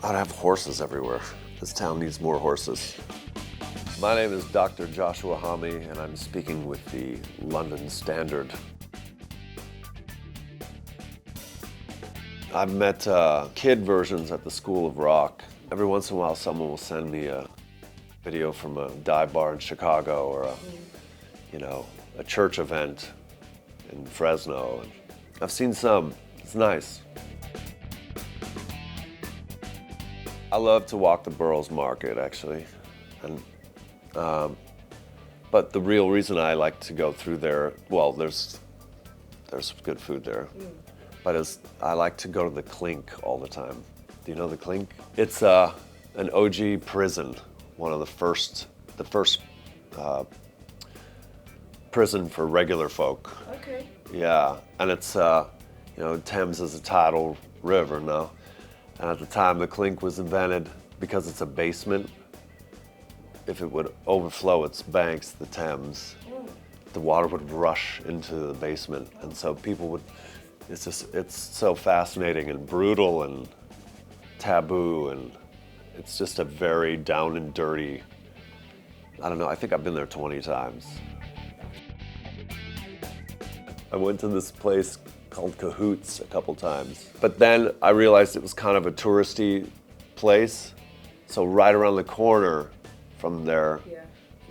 I'd have horses everywhere. This town needs more horses. My name is Dr. Joshua Homme, and I'm speaking with the London Standard. I've met kid versions at the School of Rock. Every once in a while, someone will send me a video from a dive bar in Chicago or a church event in Fresno. I've seen some. It's nice. I love to walk the Burroughs Market, actually, but the real reason I like to go through there, well, there's good food there, but I like to go to the Clink all the time. Do you know the Clink? It's an OG prison, one of the first prison for regular folk. Okay. Yeah, and it's Thames is a tidal river now. And at the time the Clink was invented, because it's a basement, if it would overflow its banks, the Thames, the water would rush into the basement. And so it's so fascinating and brutal and taboo, and it's just a very down and dirty, I don't know, I think I've been there 20 times. I went to this place called Cahoots a couple times. But then I realized it was kind of a touristy place. So right around the corner from there,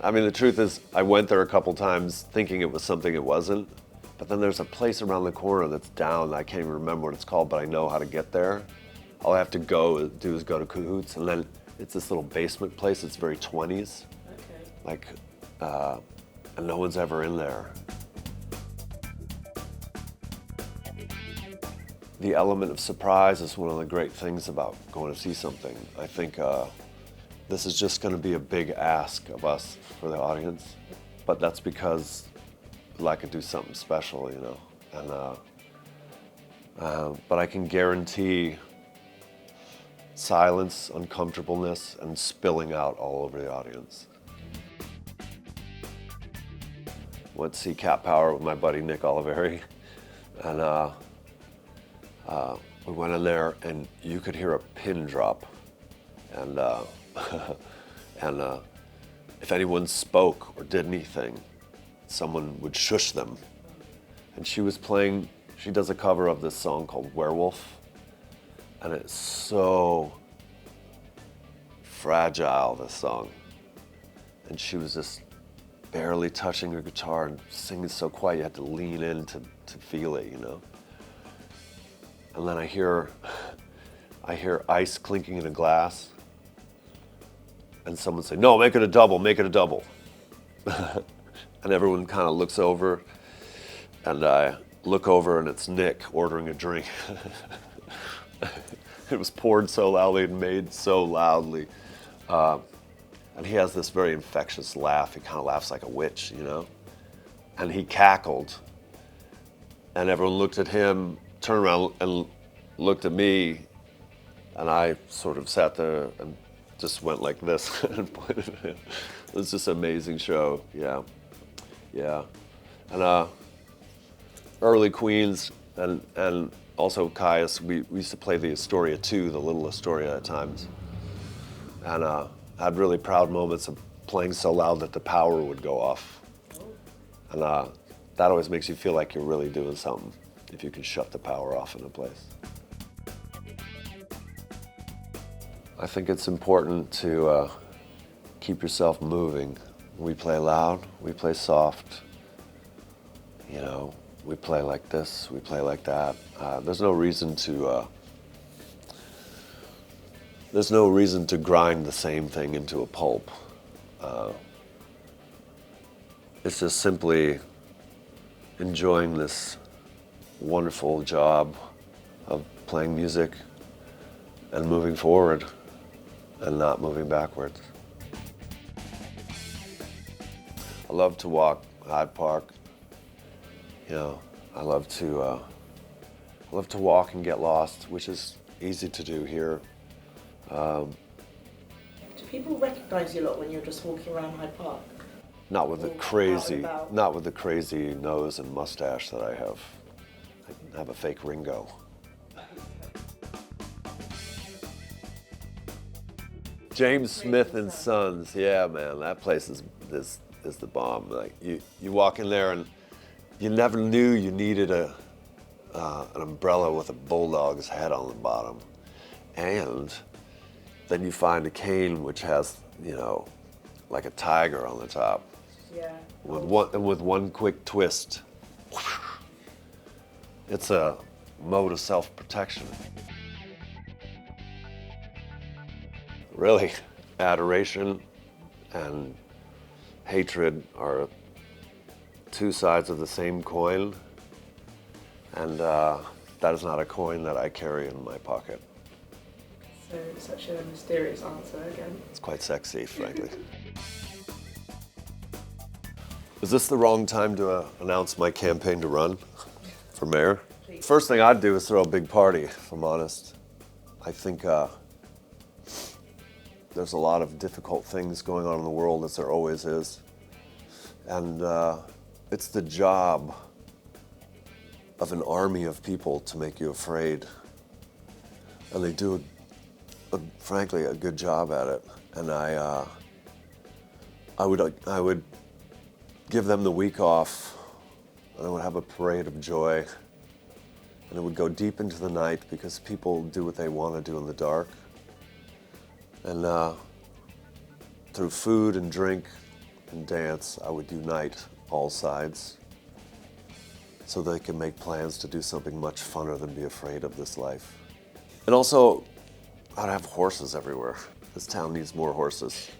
I mean, the truth is I went there a couple times thinking it was something it wasn't. But then there's a place around the corner that's down. I can't even remember what it's called, but I know how to get there. All I have to do is go to Cahoots, and then it's this little basement place. It's very 20s. Okay. And no one's ever in there. The element of surprise is one of the great things about going to see something. I think this is just going to be a big ask of us for the audience, but that's because I'd like to do something special, but I can guarantee silence, uncomfortableness, and spilling out all over the audience. Went to see Cat Power with my buddy Nick Oliveri, and we went in there, and you could hear a pin drop, and if anyone spoke or did anything, someone would shush them. And she does a cover of this song called Werewolf, and it's so fragile, this song. And she was just barely touching her guitar and singing so quiet, you had to lean in to feel it, And then I hear ice clinking in a glass, and someone say, "No, make it a double, make it a double." And everyone kind of looks over, and I look over, and it's Nick ordering a drink. It was poured so loudly and made so loudly. And he has this very infectious laugh. He kind of laughs like a witch, And he cackled, and everyone looked at him, turned around and looked at me, and I sort of sat there and just went like this and pointed at him. It was just an amazing show, yeah. And early Queens and also Caius, we used to play the Astoria too, the little Astoria at times. And I had really proud moments of playing so loud that the power would go off. And that always makes you feel like you're really doing something, if you can shut the power off in a place. I think it's important to keep yourself moving. We play loud, we play soft, we play like this, we play like that. There's no reason to grind the same thing into a pulp. It's just simply enjoying this wonderful job of playing music and moving forward and not moving backwards. I love to walk Hyde Park. I love to walk and get lost, which is easy to do here. Do people recognize you a lot when you're just walking around Hyde Park? Not with the crazy nose and mustache that I have. I have a fake Ringo. James Smith and Sons. Yeah, man, that place is the bomb. Like you walk in there and you never knew you needed an umbrella with a bulldog's head on the bottom, and then you find a cane which has, you know, like a tiger on the top. Yeah. With one quick twist. It's a mode of self-protection. Really, adoration and hatred are two sides of the same coin, and that is not a coin that I carry in my pocket. So such a mysterious answer again. It's quite sexy, frankly. Is this the wrong time to announce my campaign to run for mayor? Please. First thing I'd do is throw a big party, if I'm honest. I think there's a lot of difficult things going on in the world, as there always is. And it's the job of an army of people to make you afraid. And they do, frankly, a good job at it. And I would give them the week off, and I would have a parade of joy. And it would go deep into the night because people do what they want to do in the dark. And through food and drink and dance, I would unite all sides so they can make plans to do something much funner than be afraid of this life. And also, I'd have horses everywhere. This town needs more horses.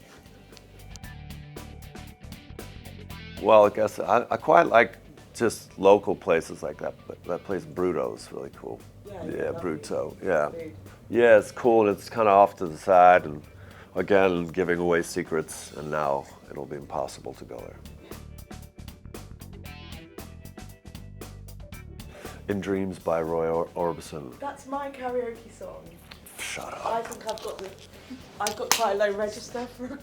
Well, I guess I quite like just local places like that. That place Bruto's really cool. Yeah, Bruto. Yeah. Yeah, it's cool, and it's kind of off to the side, and again, giving away secrets, and now it'll be impossible to go there. In Dreams by Roy Orbison. That's my karaoke song. Shut up. I think I've got quite a low register for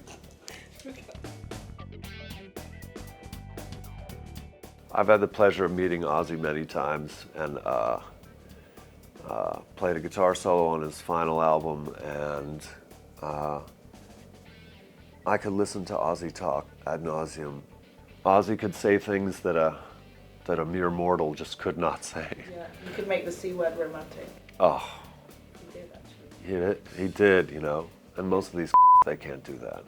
I've had the pleasure of meeting Ozzy many times, and played a guitar solo on his final album, and I could listen to Ozzy talk ad nauseum. Ozzy could say things that a mere mortal just could not say. Yeah, you could make the C word romantic. Oh. He did, actually. He did, you know, and most of these they can't do that.